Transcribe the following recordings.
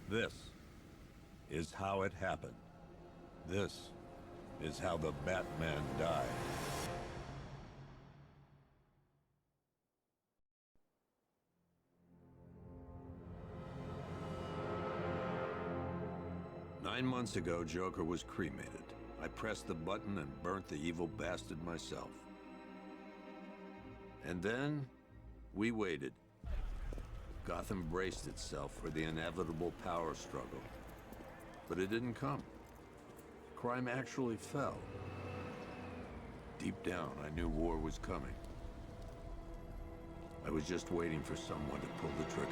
This is how it happened. This is how the Batman died. Nine months ago, Joker was cremated. I pressed the button and burnt the evil bastard myself. And then, we waited. Gotham braced itself for the inevitable power struggle. But it didn't come. Crime actually fell. Deep down, I knew war was coming. I was just waiting for someone to pull the trigger.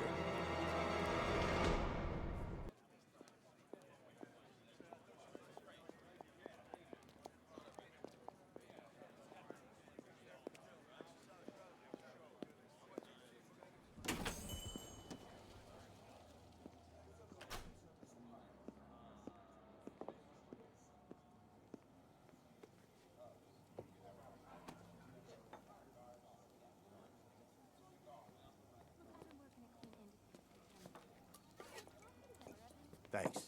Thanks.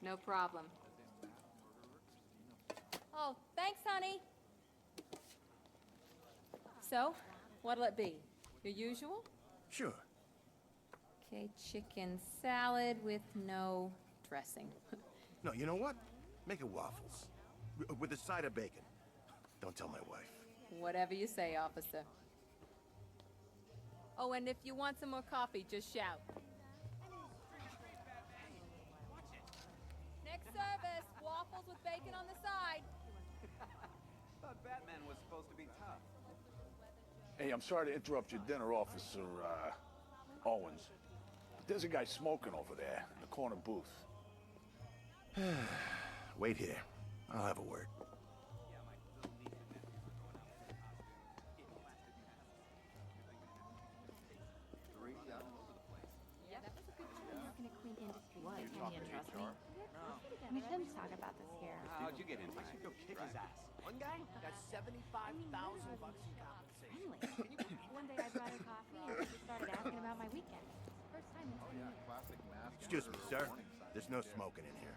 No problem. Oh, thanks, honey. So, what'll it be? Your usual? Sure. Okay, chicken salad with no dressing. No, you know what? Make it waffles. With a side of bacon. Don't tell my wife. Whatever you say, officer. Oh, and if you want some more coffee, just shout. Next service, waffles with bacon on the side. Thought Batman was supposed to be tough. Hey, I'm sorry to interrupt your dinner, Officer, Owens. But there's a guy smoking over there in the corner booth. Wait here. I'll have a word. Yeah, that was a good choice. Working at Clean Industries. What? They You're can talking to trust HR? me. We shouldn't talk about this here. How'd you get in? I should go kick his ass. One guy got $75,000 in compensation. Friendly. One day I brought her coffee and she started asking about my weekend. First time in 10 years. Classic mask. Excuse me, sir. There's no smoking in here.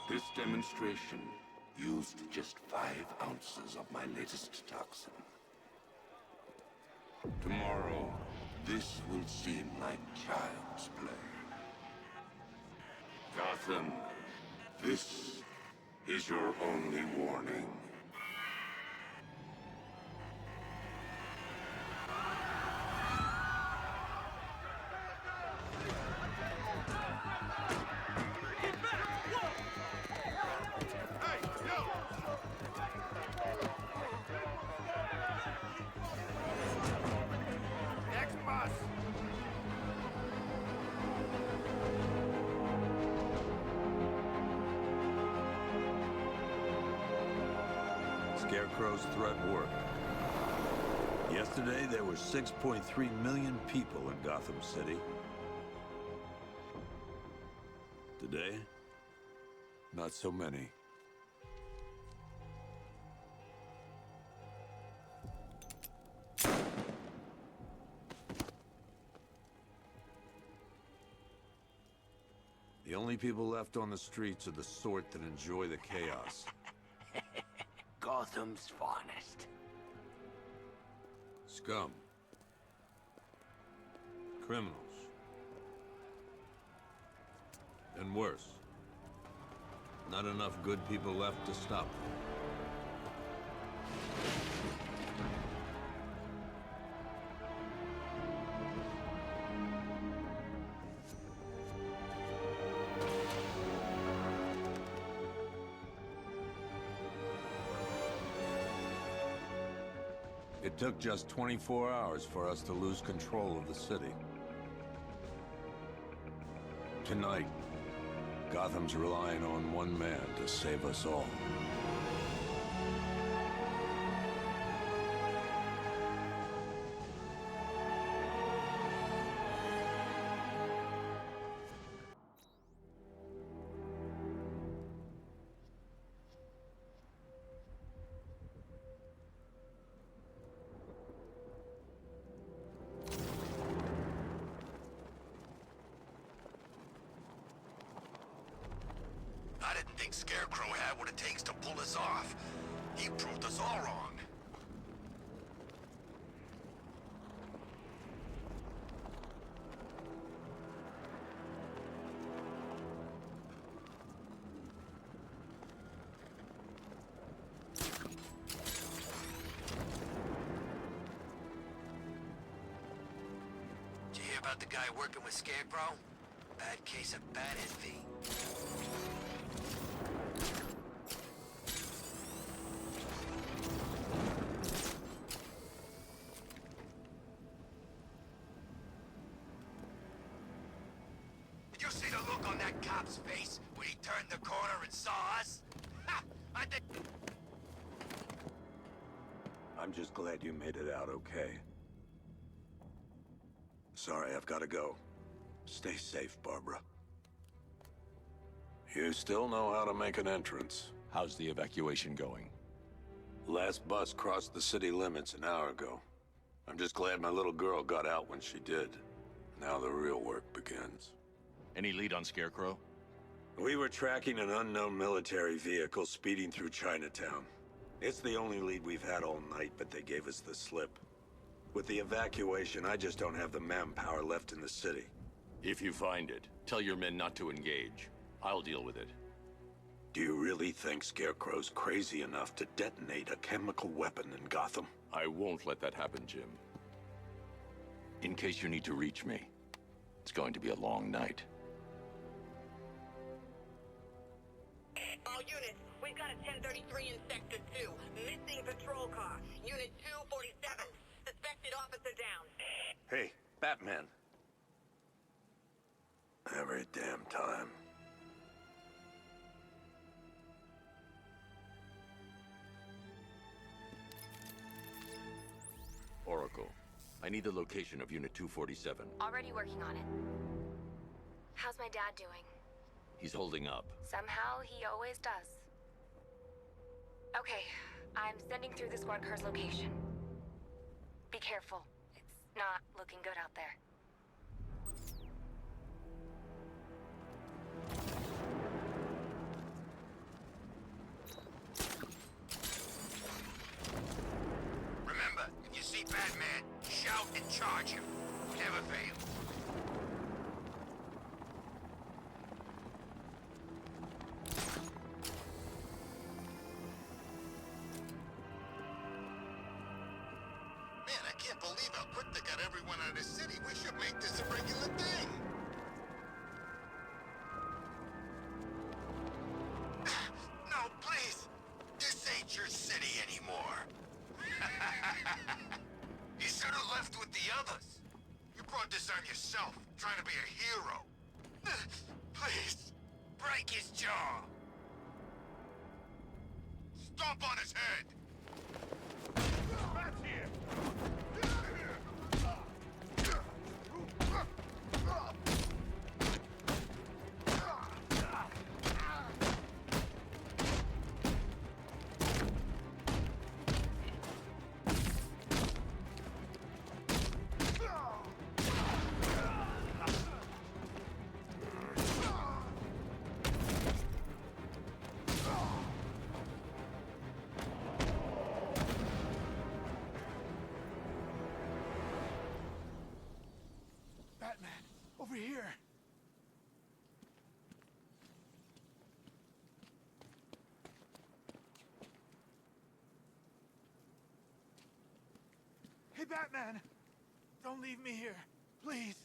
This demonstration used just 5 ounces of my latest toxin. Tomorrow, this will seem like child's play. Gotham, this is your only warning. Next bus! Scarecrow's threat worked. Yesterday, there were 6.3 million people in Gotham City. Today, not so many. The only people left on the streets are the sort that enjoy the chaos. Gotham's finest. Scum. Criminals. And worse. Not enough good people left to stop them. It took just 24 hours for us to lose control of the city. Tonight, Gotham's relying on one man to save us all. I didn't think Scarecrow had what it takes to pull us off. He proved us all wrong. Did you hear about the guy working with Scarecrow? Bad case of bad envy. Did you see the look on that cop's face when he turned the corner and saw us? Ha! I think... I'm just glad you made it out okay. Sorry, I've got to go. Stay safe, Barbara. You still know how to make an entrance. How's the evacuation going? Last bus crossed the city limits an hour ago. I'm just glad my little girl got out when she did. Now the real work begins. Any lead on Scarecrow? We were tracking an unknown military vehicle speeding through Chinatown. It's the only lead we've had all night, but they gave us the slip. With the evacuation, I just don't have the manpower left in the city. If you find it, tell your men not to engage. I'll deal with it. Do you really think Scarecrow's crazy enough to detonate a chemical weapon in Gotham? I won't let that happen, Jim. In case you need to reach me, it's going to be a long night. All units, we've got a 1033 in Sector 2. Missing patrol car. Unit 247. Suspected officer down. Hey, Batman. Every damn time. Oracle, I need the location of Unit 247. Already working on it. How's my dad doing? He's holding up. Somehow, he always does. Okay, I'm sending through the squad car's location. Be careful. It's not looking good out there. Remember, if you see Batman, shout and charge him. Never fail. Man, I can't believe how quick they got everyone out of the city. We should make this a regular thing. No, please. This ain't your city anymore. You should have left with the others. You brought this on yourself, trying to be a hero. Please, break his jaw. Stomp on his head. That's here. Batman! Don't leave me here, please.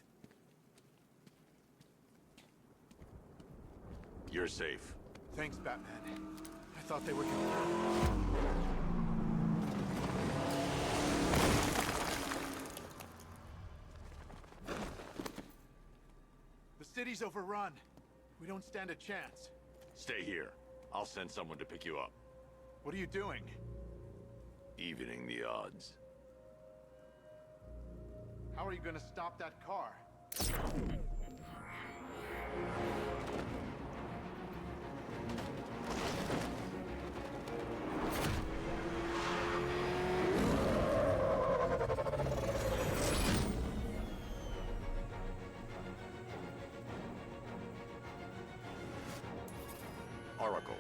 You're safe. Thanks, Batman. I thought they were gonna... The city's overrun. We don't stand a chance. Stay here. I'll send someone to pick you up. What are you doing? Evening the odds. How are you gonna stop that car? Oracle,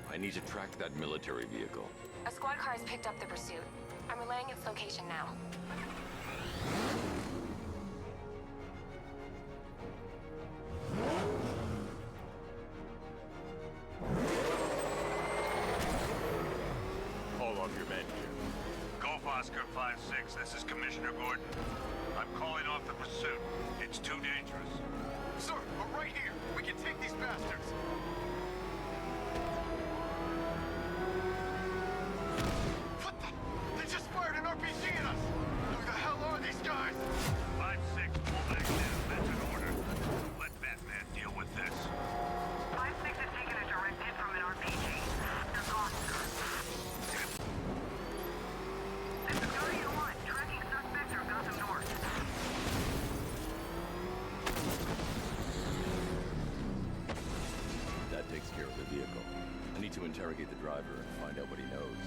I need to track that military vehicle. A squad car has picked up the pursuit. I'm relaying its location now. All of your men here. Golf Oscar 5-6, this is Commissioner Gordon. I'm calling off the pursuit. It's too dangerous. Sir, we're right here. We can take these bastards. What the? They just fired an RPG at us. Who the hell are these guys? 5-6, pull back down. That's an order. Let Batman deal with this. 5-6 has taken a direct hit from an RPG. They're gone, sir. This is Guardian 1, tracking suspect through Gotham North. That takes care of the vehicle. I need to interrogate the driver and find out what he knows.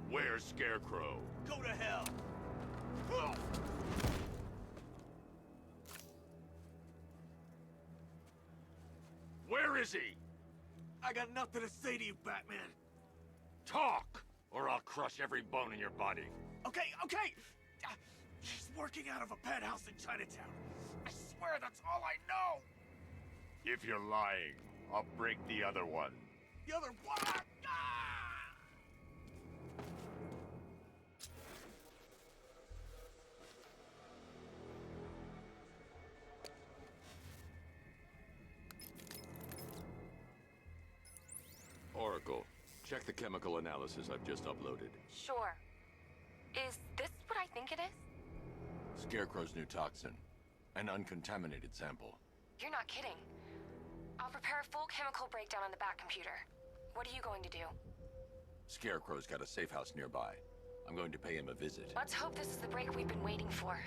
Where's Scarecrow? Go to hell. Where is he? I got nothing to say to you, Batman. Talk, or I'll crush every bone in your body. Okay. He's working out of a penthouse in Chinatown. I swear that's all I know. If you're lying, I'll break the other one. The other one. Oracle, check the chemical analysis I've just uploaded. Sure. Is this what I think it is? Scarecrow's new toxin. An uncontaminated sample. You're not kidding. I'll prepare a full chemical breakdown on the back computer. What are you going to do? Scarecrow's got a safe house nearby. I'm going to pay him a visit. Let's hope this is the break we've been waiting for.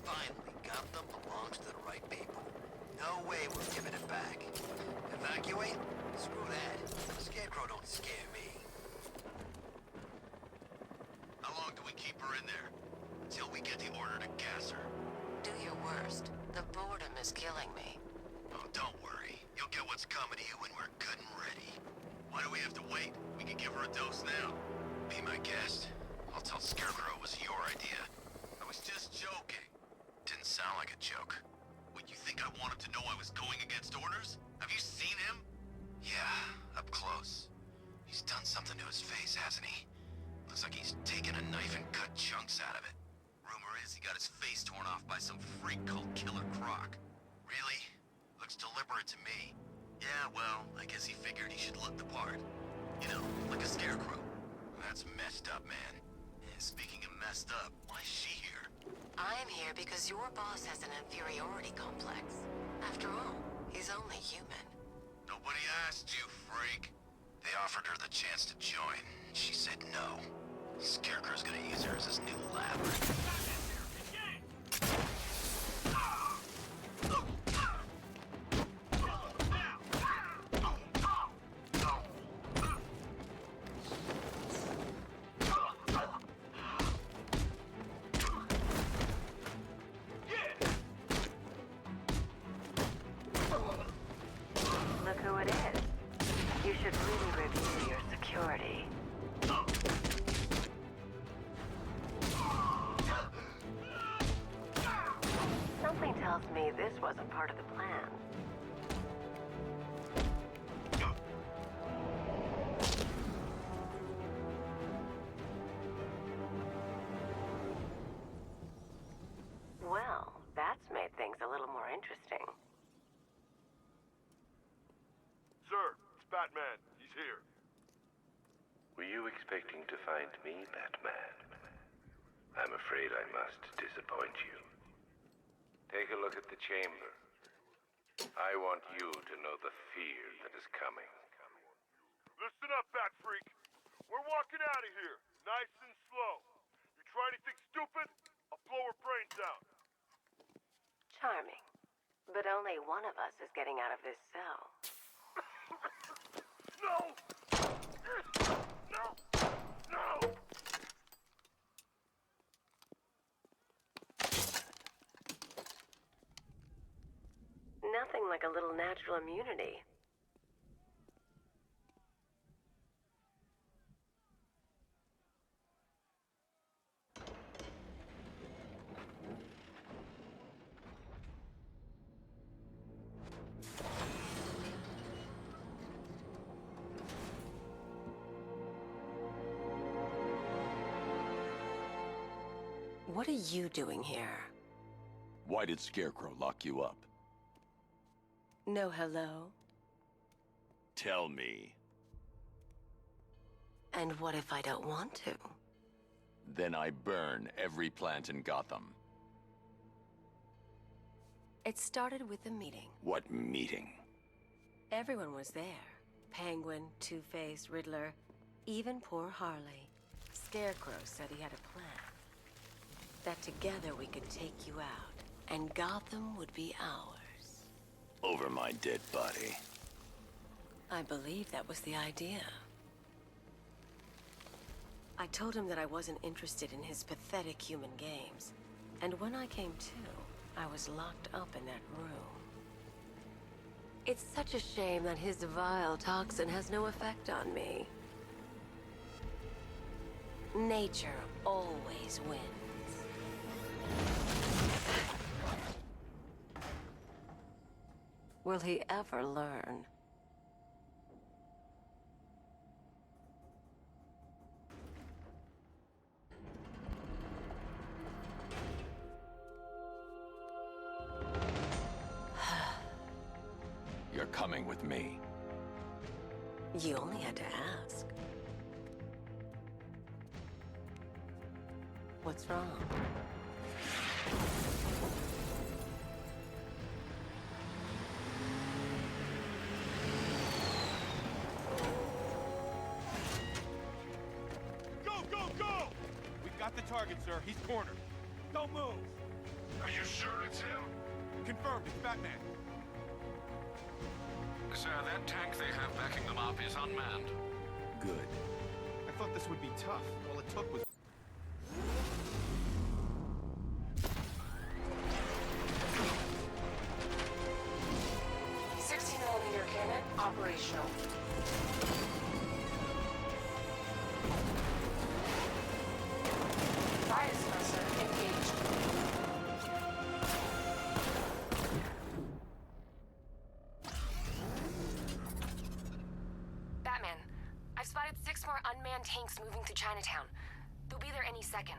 Finally, Gotham belongs to the right people. No way we're giving it back. Evacuate? Screw that. Scarecrow don't scare me. How long do we keep her in there? Until we get the order to gas her. Do your worst. The boredom is killing me. Oh, don't worry. You'll get what's coming to you when we're good and ready. Why do we have to wait? We can give her a dose now. Be my guest. I'll tell Scarecrow it was your idea. I was just joking. Didn't sound like a joke. What, you think I wanted to know I was going against orders? Have you seen him? Yeah, up close. He's done something to his face, hasn't he? Looks like he's taken a knife and cut chunks out of it. Rumor is he got his face torn off by some freak called Killer Croc. Really? Looks deliberate to me. Yeah, well, I guess he figured he should look the part. You know, like a scarecrow. That's messed up, man. And speaking of messed up, why is she here? I'm here because your boss has an inferiority complex. After all, he's only human. Nobody asked you, freak. They offered her the chance to join. She said no. Scarecrow's gonna use her as his new lab. wasn't part of the plan. Well, that's made things a little more interesting. Sir, it's Batman. He's here. Were you expecting to find me, Batman? I'm afraid I must disappoint you. Take a look at the chamber. I want you to know the fear that is coming. Listen up, Bat Freak. We're walking out of here, nice and slow. You try anything stupid, I'll blow her brains out. Charming. But only one of us is getting out of this cell. No! No! No! Nothing like a little natural immunity. What are you doing here? Why did Scarecrow lock you up? No hello? Tell me. And what if I don't want to? Then I burn every plant in Gotham. It started with a meeting. What meeting? Everyone was there. Penguin, Two-Face, Riddler, even poor Harley. Scarecrow said he had a plan. That together we could take you out, and Gotham would be ours. Over my dead body. I believe that was the idea. I told him that I wasn't interested in his pathetic human games. And when I came to, I was locked up in that room. It's such a shame that his vile toxin has no effect on me. Nature always wins. Will he ever learn? You're coming with me. You only had to ask. What's wrong? Got the target, sir. He's cornered. Don't move. Are you sure it's him? Confirmed. It's Batman. Sir, that tank they have backing them up is unmanned. Good. I thought this would be tough. All it took was... .60mm cannon operational. Fire suppressor engaged. Batman, I've spotted 6 more unmanned tanks moving through Chinatown. They'll be there any second.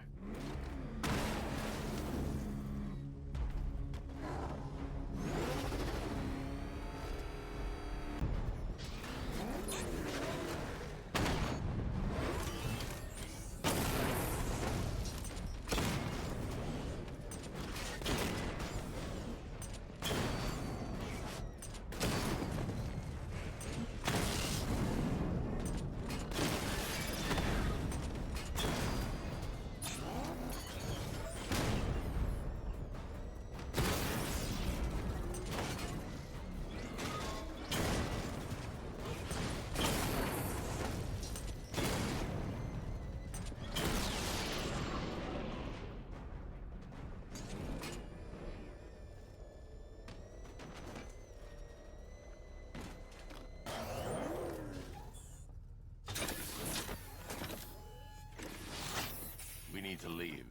We need to leave.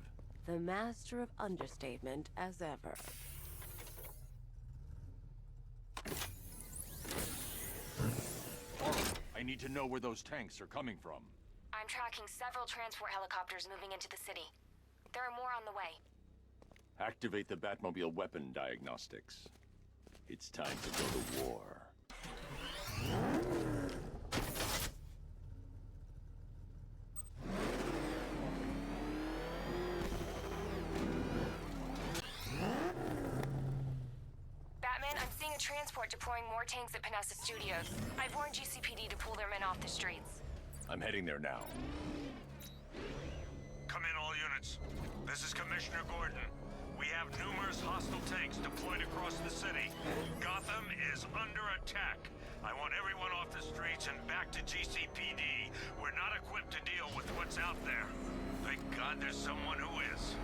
The master of understatement as ever. need to know where those tanks are coming from. I'm tracking several transport helicopters moving into the city. There are more on the way. Activate the Batmobile weapon diagnostics. It's time to go to war. Batman, I'm seeing a transport deploying more tanks at Panessa Studios. I've warned GCPD to pull their men off the streets. I'm heading there now. Come in, all units. This is Commissioner Gordon. We have numerous hostile tanks deployed across the city. Gotham is under attack. I want everyone off the streets and back to GCPD. We're not equipped to deal with what's out there. Thank God there's someone who is.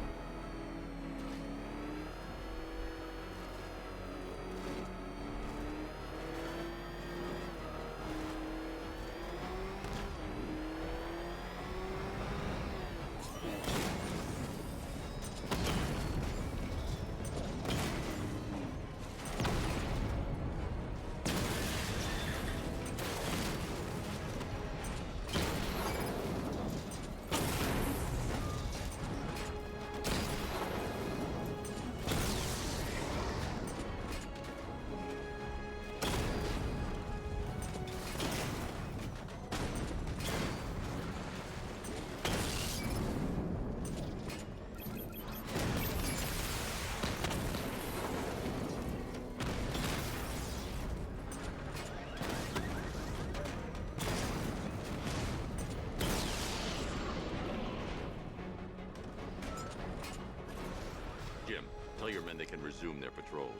Jim, tell your men they can resume their patrols.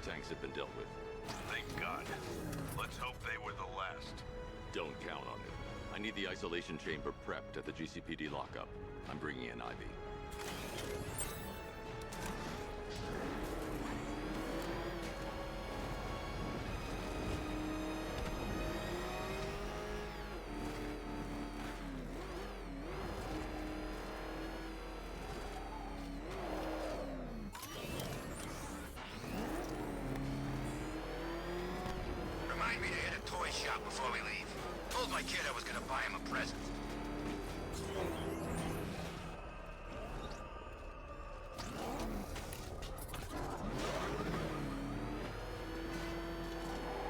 The tanks have been dealt with. Thank God. Let's hope they were the last. Don't count on it. I need the isolation chamber prepped at the GCPD lockup. I'm bringing in Ivy. Remind me to hit a toy shop before we leave. Told my kid I was gonna buy him a present.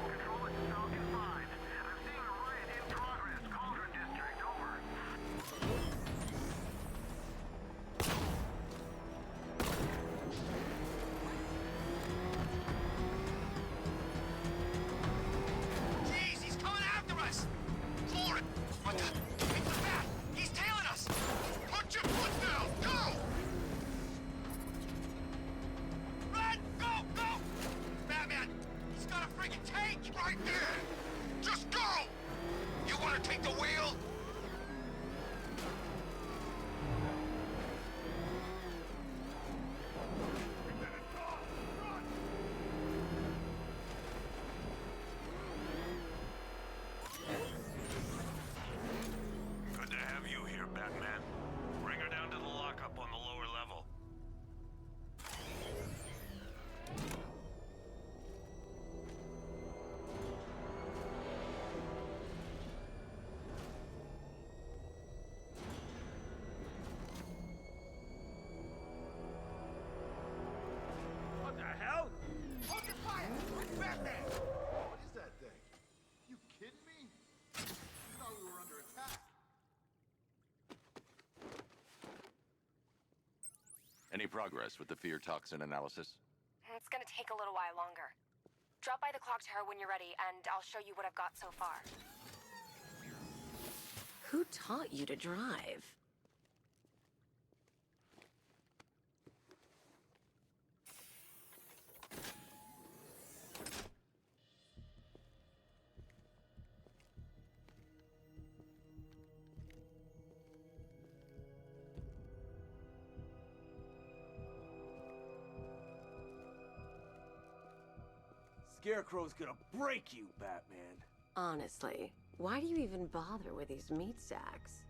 Control, it's Falcon 5. I'm seeing a riot in progress. Cauldron District, over. Jeez, he's coming after us! Floor it! What the? It's the bat! He's tailing us! Put your foot down! Go! Run! Go! Go! Batman! He's got a friggin' tank! Right there! Just go! You wanna take the wheel? Good to have you here, Batman. Bring her down to the lockup on the lower level. What the hell? Open fire! Batman! What is that thing? You kidding me? I thought we were under attack. Any progress with the fear toxin analysis? It's gonna take a little while longer. Drop by the clock tower when you're ready, and I'll show you what I've got so far. Who taught you to drive? Scarecrow's gonna break you, Batman. Honestly, why do you even bother with these meat sacks?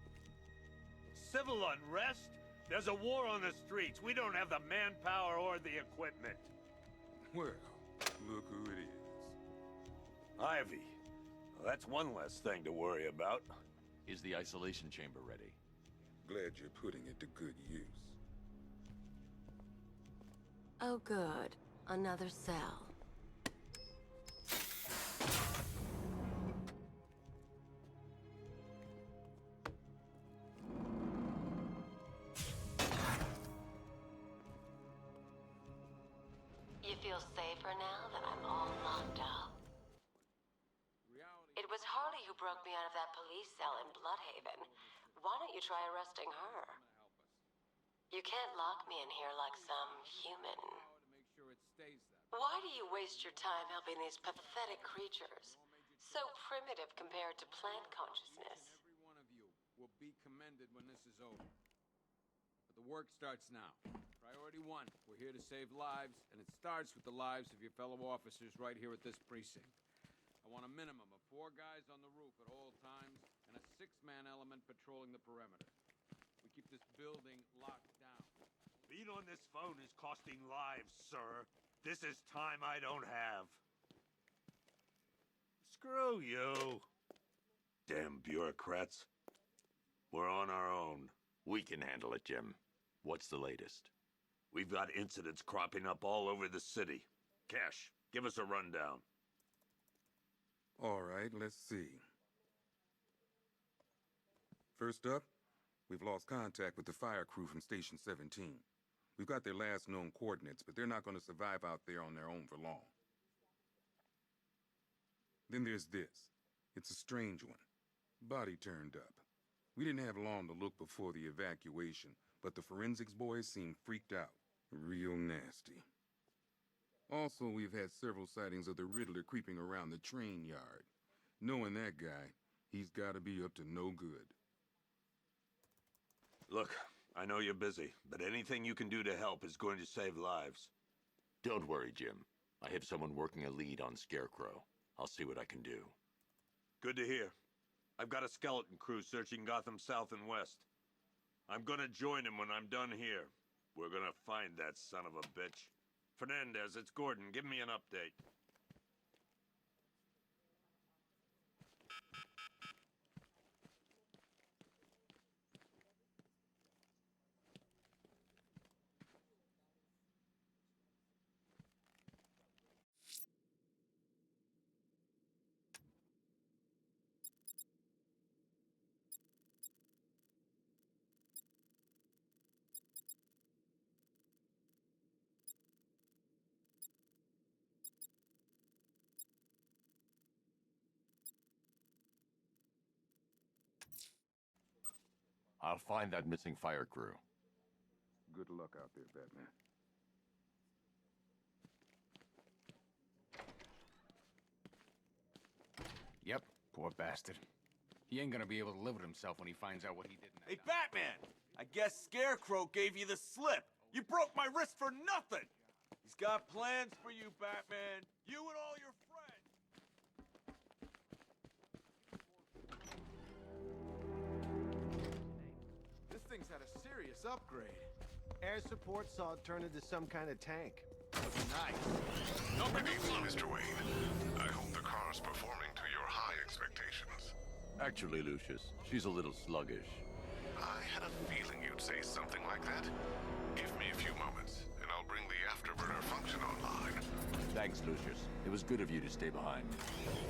Civil unrest? There's a war on the streets. We don't have the manpower or the equipment. Well, look who it is. Ivy. Well, that's one less thing to worry about. Is the isolation chamber ready? Glad you're putting it to good use. Oh, good. Another cell. You feel safer now that I'm all locked up? It was Harley who broke me out of that police cell in Bloodhaven. Why don't you try arresting her? You can't lock me in here like some human. Why do you waste your time helping these pathetic creatures? So primitive compared to plant consciousness. Every one of you will be commended when this is over. But the work starts now. Priority 1, we're here to save lives, and it starts with the lives of your fellow officers right here at this precinct. I want a minimum of 4 guys on the roof at all times, and a 6-man element patrolling the perimeter. We keep this building locked down. Being on this phone is costing lives, sir. This is time I don't have. Screw you. Damn bureaucrats. We're on our own. We can handle it, Jim. What's the latest? We've got incidents cropping up all over the city. Cash, give us a rundown. All right, let's see. First up, we've lost contact with the fire crew from Station 17. We've got their last known coordinates, but they're not going to survive out there on their own for long. Then there's this. It's a strange one. Body turned up. We didn't have long to look before the evacuation, but the forensics boys seemed freaked out. Real nasty. Also, we've had several sightings of the Riddler creeping around the train yard. Knowing that guy, he's got to be up to no good. Look, I know you're busy, but anything you can do to help is going to save lives. Don't worry, Jim. I have someone working a lead on Scarecrow. I'll see what I can do. Good to hear. I've got a skeleton crew searching Gotham South and West. I'm gonna join him when I'm done here. We're gonna find that son of a bitch. Fernandez, it's Gordon. Give me an update. I'll find that missing fire crew. Good luck out there, Batman. Yep, poor bastard. He ain't gonna be able to live with himself when he finds out what he did in that Hey, Batman! I guess Scarecrow gave you the slip. You broke my wrist for nothing! He's got plans for you, Batman. You and all your friends. This thing's had a serious upgrade. Air support saw it turn into some kind of tank. Nice. Good evening, Mr. Wayne. I hope the car's performing to your high expectations. Actually, Lucius, she's a little sluggish. I had a feeling you'd say something like that. Give me a few moments, and I'll bring the afterburner function online. Thanks, Lucius. It was good of you to stay behind.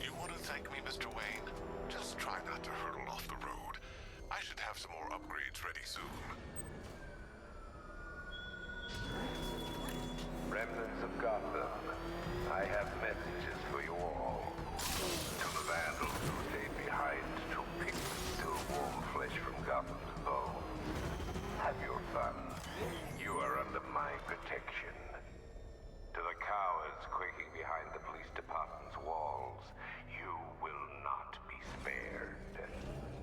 You want to thank me, Mr. Wayne? Just try not to hurtle off the road. I should have some more upgrades ready soon. Remnants of Gotham, I have messages for you all. To the vandals who stayed behind to pick the still warm flesh from Gotham's bone. Have your fun. You are under my protection. To the cowards quaking behind the police department's walls, you will not be spared.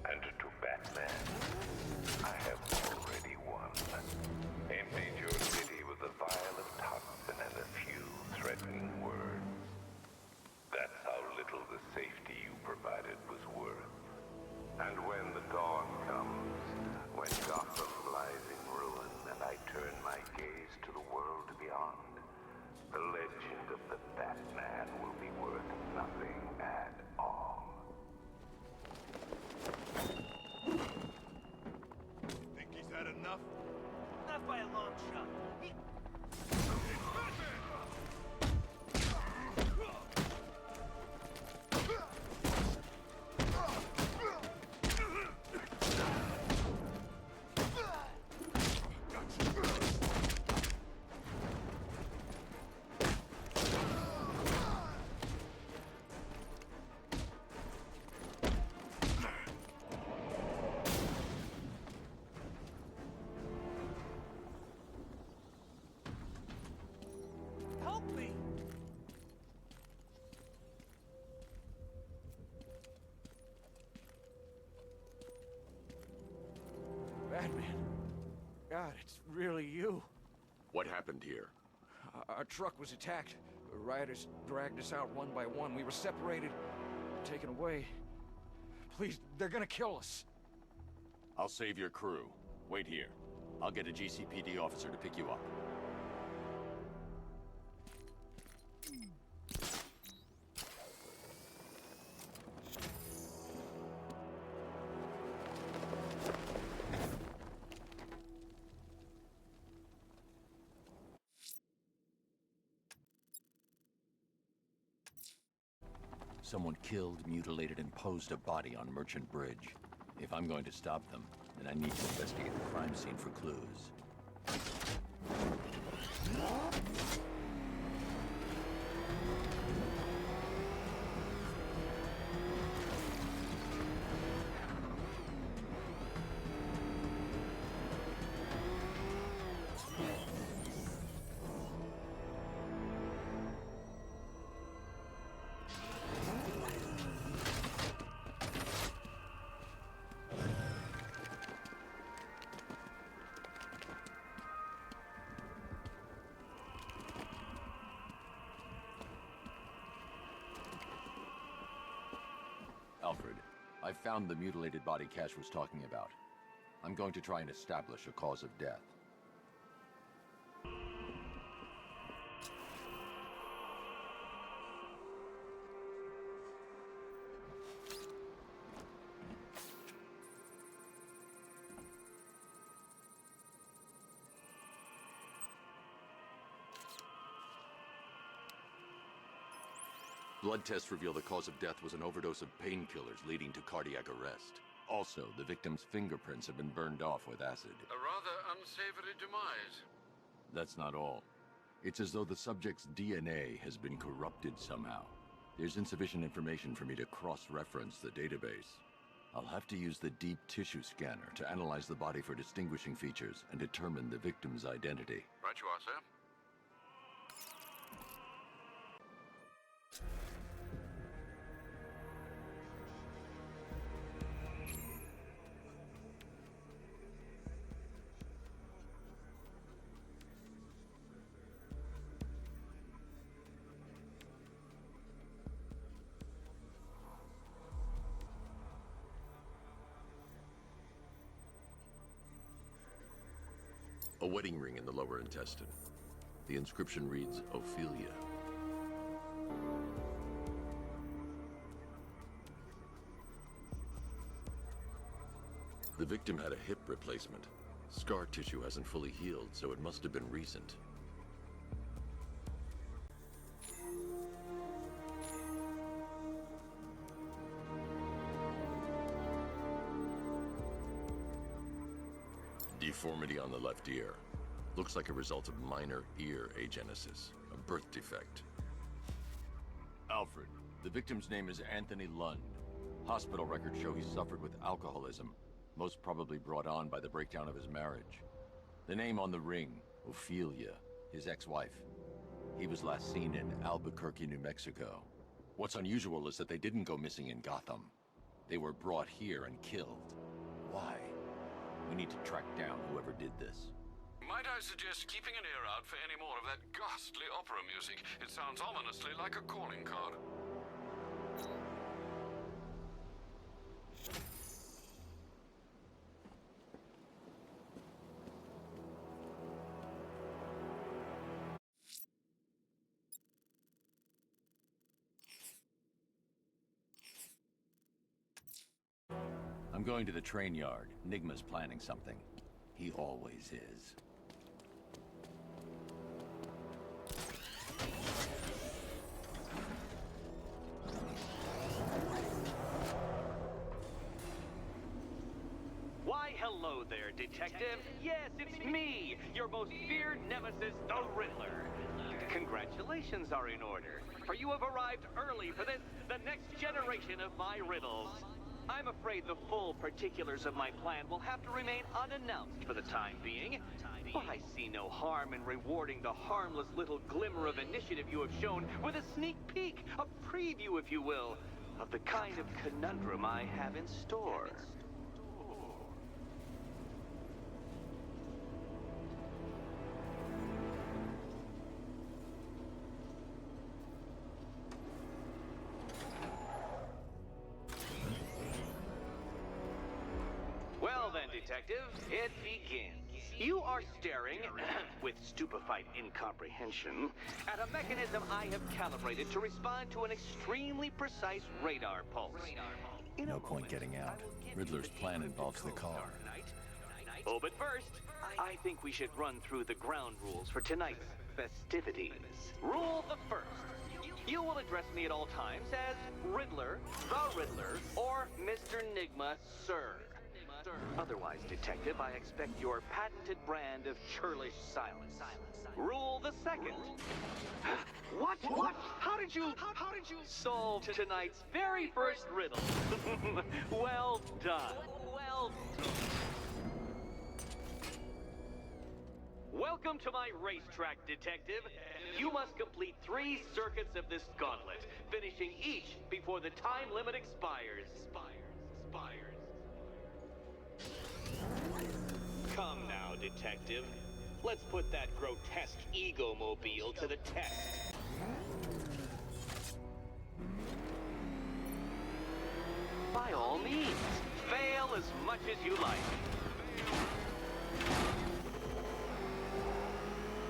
And to Batman, I have already won. Emptied your city with a violent Hudson and a few threatening words. That's how little the safety you provided was worth. And when the dawn comes, when Gotham lies in ruin and I turn my gaze to the world beyond, the legend of the Batman will be worth nothing at all. Batman. God, it's really you. What happened here? Our truck was attacked. The rioters dragged us out one by one. We were separated, taken away. Please, they're gonna kill us. I'll save your crew. Wait here. I'll get a GCPD officer to pick you up. Someone killed, mutilated, and posed a body on Merchant Bridge. If I'm going to stop them, then I need to investigate the crime scene for clues. Alfred, I found the mutilated body Cash was talking about. I'm going to try and establish a cause of death. Blood tests reveal the cause of death was an overdose of painkillers leading to cardiac arrest. Also, the victim's fingerprints have been burned off with acid. A rather unsavory demise. That's not all. It's as though the subject's DNA has been corrupted somehow. There's insufficient information for me to cross-reference the database. I'll have to use the deep tissue scanner to analyze the body for distinguishing features and determine the victim's identity. Right you are, sir. A wedding ring in the lower intestine. The inscription reads, Ophelia. The victim had a hip replacement. Scar tissue hasn't fully healed, so it must have been recent. Deformity on the left ear. Looks like a result of minor ear agenesis, a birth defect. Alfred, the victim's name is Anthony Lund. Hospital records show he suffered with alcoholism, most probably brought on by the breakdown of his marriage. The name on the ring, Ophelia, his ex-wife. He was last seen in Albuquerque, New Mexico. What's unusual is that they didn't go missing in Gotham. They were brought here and killed. Why? We need to track down whoever did this. Might I suggest keeping an ear out for any more of that ghastly opera music? It sounds ominously like a calling card. I'm going to the train yard. Nigma's planning something. He always is. Why, hello there, Detective. Yes, it's me, your most feared nemesis, the Riddler. Congratulations are in order, for you have arrived early for this, the next generation of my riddles. I'm afraid the full particulars of my plan will have to remain unannounced for the time being, but I see no harm in rewarding the harmless little glimmer of initiative you have shown with a sneak peek, a preview, if you will, of the kind of conundrum I have in store. Detective. It begins. You are staring, with stupefied incomprehension, at a mechanism I have calibrated to respond to an extremely precise radar pulse. No point getting out. Riddler's plan involves the car. Oh, but first, I think we should run through the ground rules for tonight's festivities. Rule the first. You will address me at all times as Riddler, the Riddler, or Mr. Nigma, sir. Otherwise, Detective, I expect your patented brand of churlish silence. Rule the second. What? How did you solve tonight's very first riddle? Well done. Welcome to my racetrack, Detective. You must complete 3 circuits of this gauntlet, finishing each before the time limit expires. Come now, Detective. Let's put that grotesque ego-mobile to the test. By all means, fail as much as you like.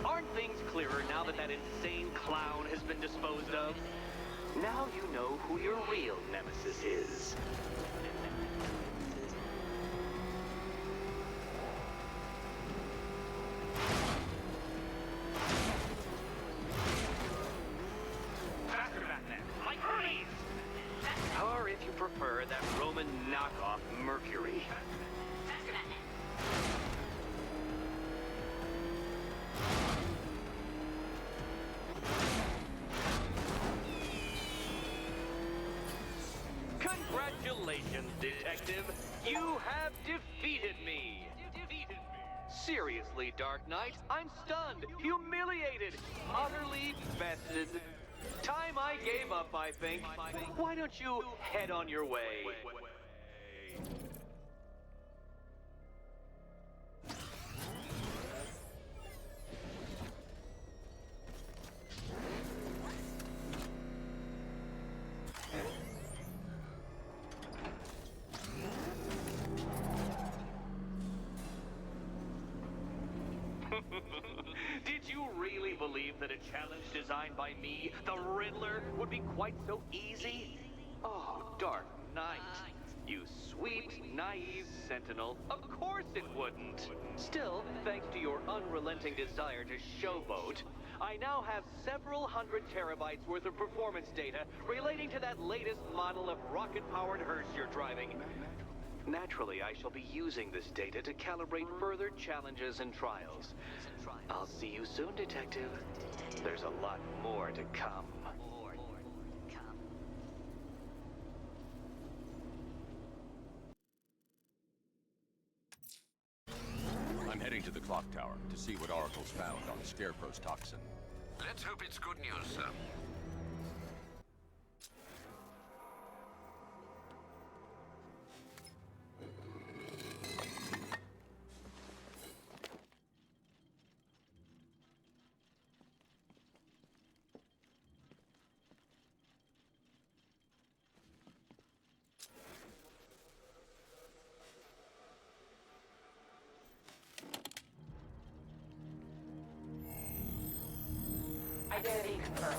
Aren't things clearer now that that insane clown has been disposed of? Now you know who your real nemesis is. Faster, Batman! Like Hermes! Or if you prefer, that Roman knockoff Mercury. Faster, Batman! Congratulations, Detective. You have defeated me. Seriously, Dark Knight, I'm stunned, humiliated, utterly bested. Time I gave up, I think. Why don't you head on your way? Did you really believe that a challenge designed by me, the Riddler, would be quite so easy? Oh, Dark Knight. You sweet, naive sentinel. Of course it wouldn't. Still, thanks to your unrelenting desire to showboat, I now have several hundred terabytes worth of performance data relating to that latest model of rocket-powered hearse you're driving. Naturally, I shall be using this data to calibrate further challenges and trials. I'll see you soon, Detective. There's a lot more to come. I'm heading to the clock tower to see what Oracle's found on Scarecrow's toxin. Let's hope it's good news, sir. Identity confirmed.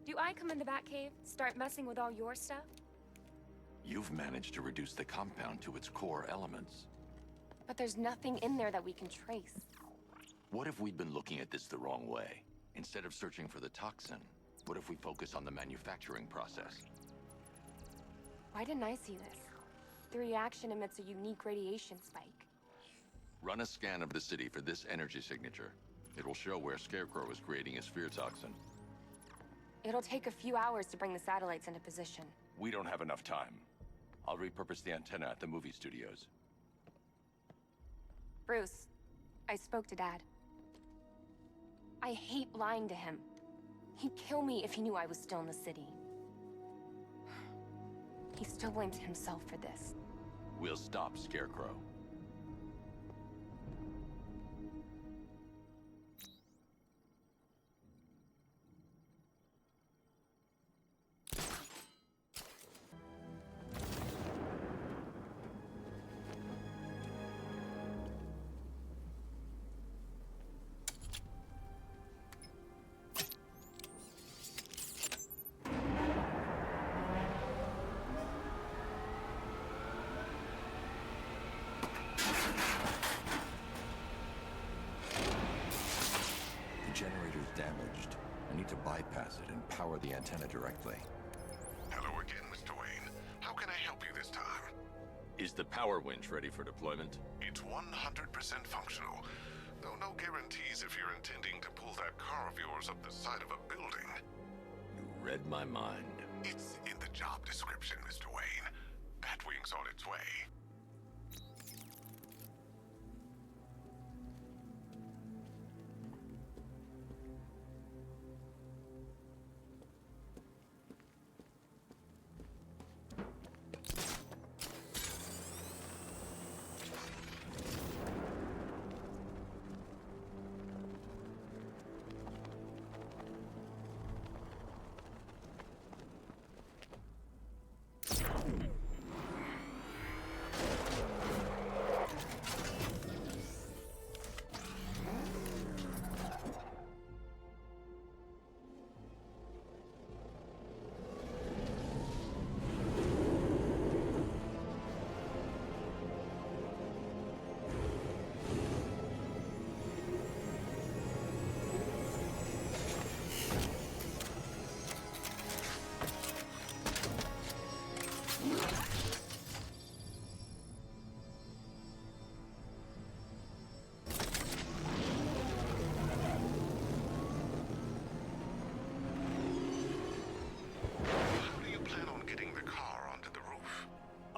Do I come in the Batcave, start messing with all your stuff? You've managed to reduce the compound to its core elements. But there's nothing in there that we can trace. What if we'd been looking at this the wrong way? Instead of searching for the toxin, what if we focus on the manufacturing process? Why didn't I see this? The reaction emits a unique radiation spike. Run a scan of the city for this energy signature. It will show where Scarecrow is creating his fear toxin. It'll take a few hours to bring the satellites into position. We don't have enough time. I'll repurpose the antenna at the movie studios. Bruce, I spoke to Dad. I hate lying to him. He'd kill me if he knew I was still in the city. He still blames himself for this. We'll stop Scarecrow. Generator's damaged. I need to bypass it and power the antenna directly. Hello again, Mr. Wayne. How can I help you this time? Is the power winch ready for deployment? It's 100% functional. Though no guarantees if you're intending to pull that car of yours up the side of a building. You read my mind. It's in the job description, Mr. Wayne. Batwing's on its way.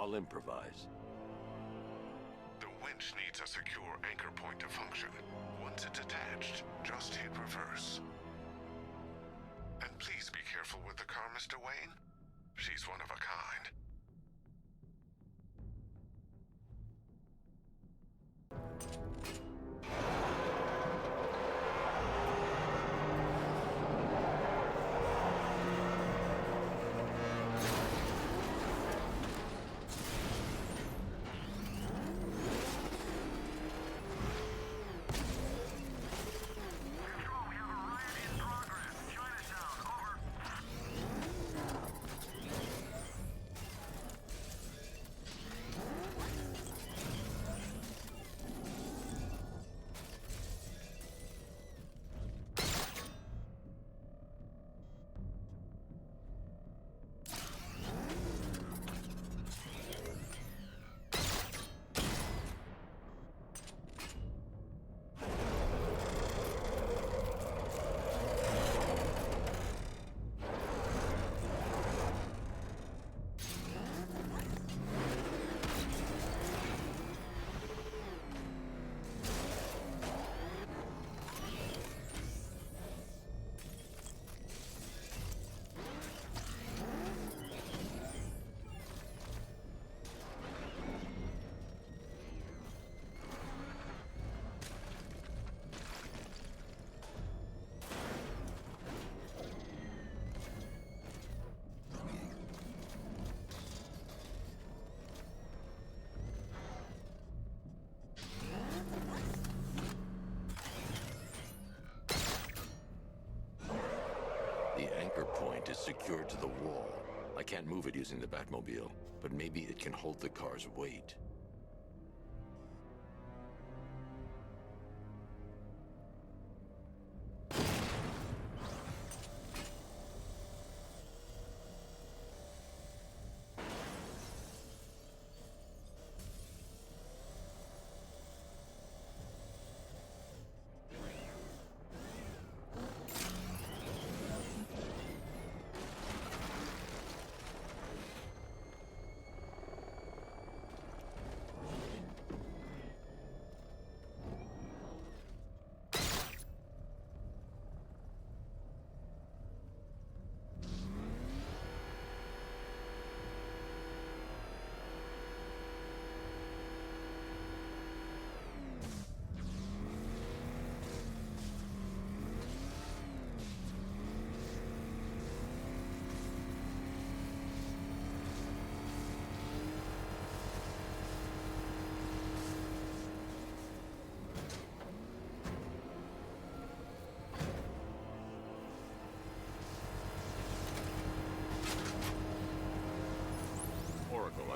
I'll improvise. The winch needs a secure anchor point to function. Once it's attached, just hit reverse. And please be careful with the car, Mr. Wayne. She's one of a kind. Point is secured to the wall. I can't move it using the Batmobile, but maybe it can hold the car's weight.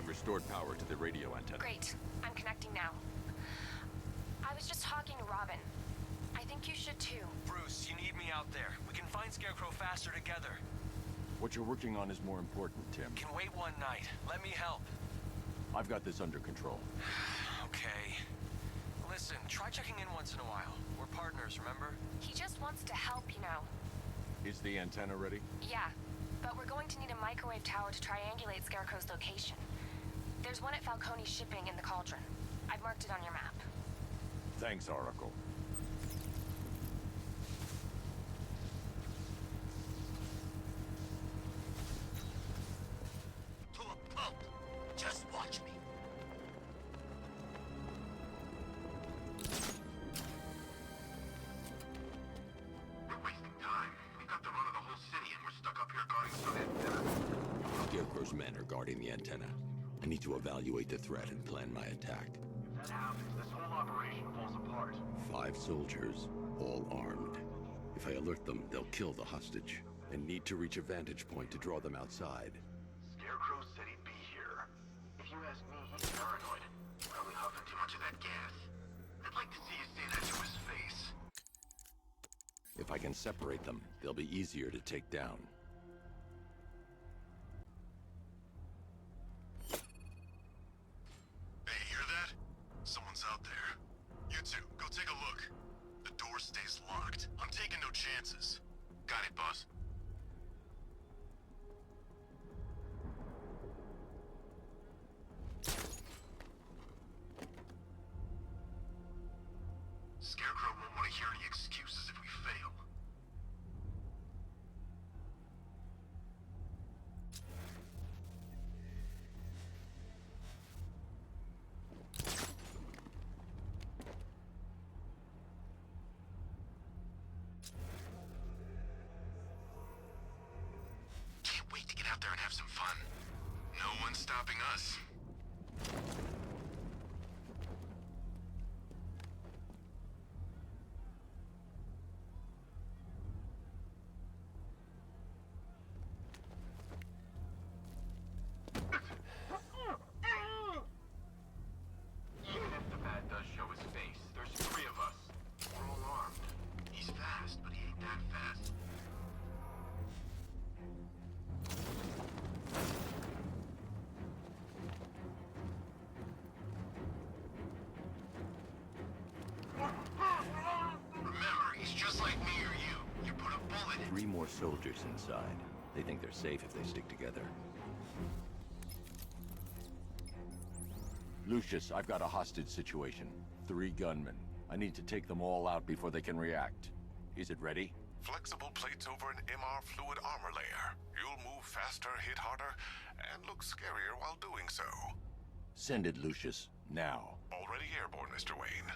I've restored power to the radio antenna. Great. I'm connecting now. I was just talking to Robin. I think you should too. Bruce, you need me out there. We can find Scarecrow faster together. What you're working on is more important, Tim. Can wait one night. Let me help. I've got this under control. Okay. Listen, try checking in once in a while. We're partners, remember? He just wants to help, you know. Is the antenna ready? Yeah, but we're going to need a microwave tower to triangulate Scarecrow's location. There's one at Falcone's shipping in the Cauldron. I've marked it on your map. Thanks, Oracle. To a pulp. Just watch me. We're wasting time. We got the run of the whole city and we're stuck up here guarding some antenna. Scarecrow's men are guarding the antenna. I need to evaluate the threat and plan my attack. If that happens, this whole operation falls apart. 5 soldiers, all armed. If I alert them, they'll kill the hostage. And need to reach a vantage point to draw them outside. Scarecrow said he'd be here. If you ask me, he's paranoid. Probably huffing too much of that gas. I'd like to see you say that to his face. If I can separate them, they'll be easier to take down. Hey, hear that? Someone's out there. You two, go take a look. The door stays locked. I'm taking no chances. Got it, boss. Scarecrow won't want to hear any excuses if we fail. Can't wait to get out there and have some fun. No one's stopping us. Even if the bat does show his face, there's 3 of us. We're all armed. He's fast, but he ain't that fast. Remember, he's just like me or you. You put a bullet in. 3 more soldiers inside. They think they're safe if they stick together. Lucius, I've got a hostage situation. 3 gunmen. I need to take them all out before they can react. Is it ready? Flexible plates over an MR fluid armor layer. You'll move faster, hit harder, and look scarier while doing so. Send it, Lucius. Now. Already airborne, Mr. Wayne.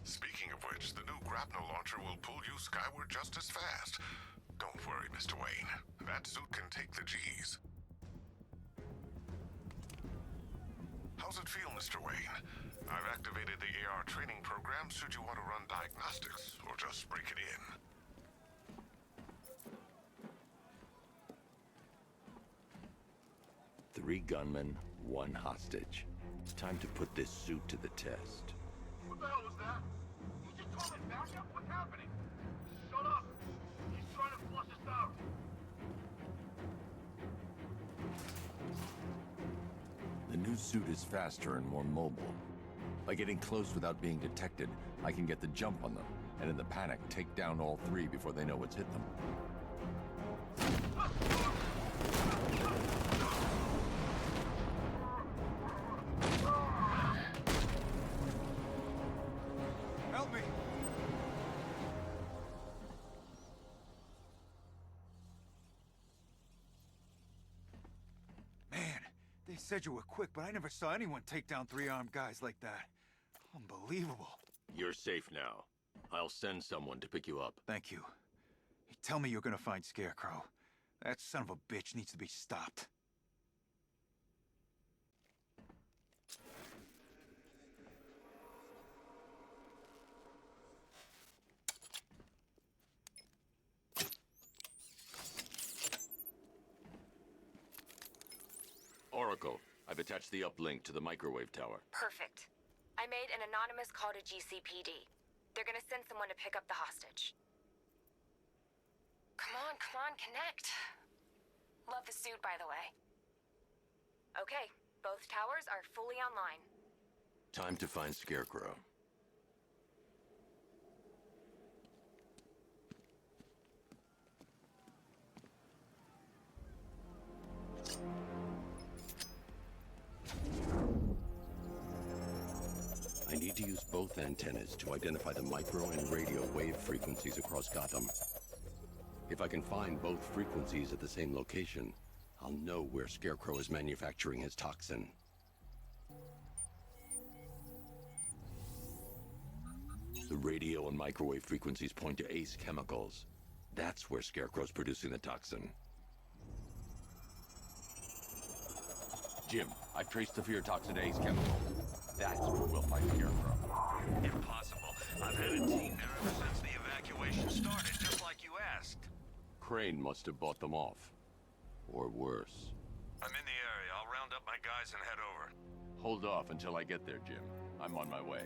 Speaking of which, the new grapnel launcher will pull you skyward just as fast. Don't worry, Mr. Wayne. That suit can take the G's. How's it feel, Mr. Wayne? I've activated the AR training program should you want to run diagnostics, or just break it in. Three gunmen, 1 hostage. Time to put this suit to the test. What the hell was that? You just called it backup? What's happening? Shut up! He's trying to flush us out. The new suit is faster and more mobile. By getting close without being detected, I can get the jump on them, and in the panic, take down all 3 before they know what's hit them. Help me! You said you were quick, but I never saw anyone take down 3 armed guys like that. Unbelievable. You're safe now. I'll send someone to pick you up. Thank you. Tell me you're gonna find Scarecrow. That son of a bitch needs to be stopped. Oracle, I've attached the uplink to the microwave tower. Perfect. I made an anonymous call to GCPD. They're gonna send someone to pick up the hostage. Come on, connect. Love the suit, by the way. Okay, both towers are fully online. Time to find Scarecrow. I need to use both antennas to identify the micro and radio wave frequencies across Gotham. If I can find both frequencies at the same location, I'll know where Scarecrow is manufacturing his toxin. The radio and microwave frequencies point to Ace Chemicals. That's where Scarecrow's producing the toxin. Jim, I've traced the fear toxin to Ace Chemicals. That's where we'll find Scarecrow. Impossible. I've had a team there ever since the evacuation started, just like you asked. Crane must have bought them off. Or worse. I'm in the area. I'll round up my guys and head over. Hold off until I get there, Jim. I'm on my way.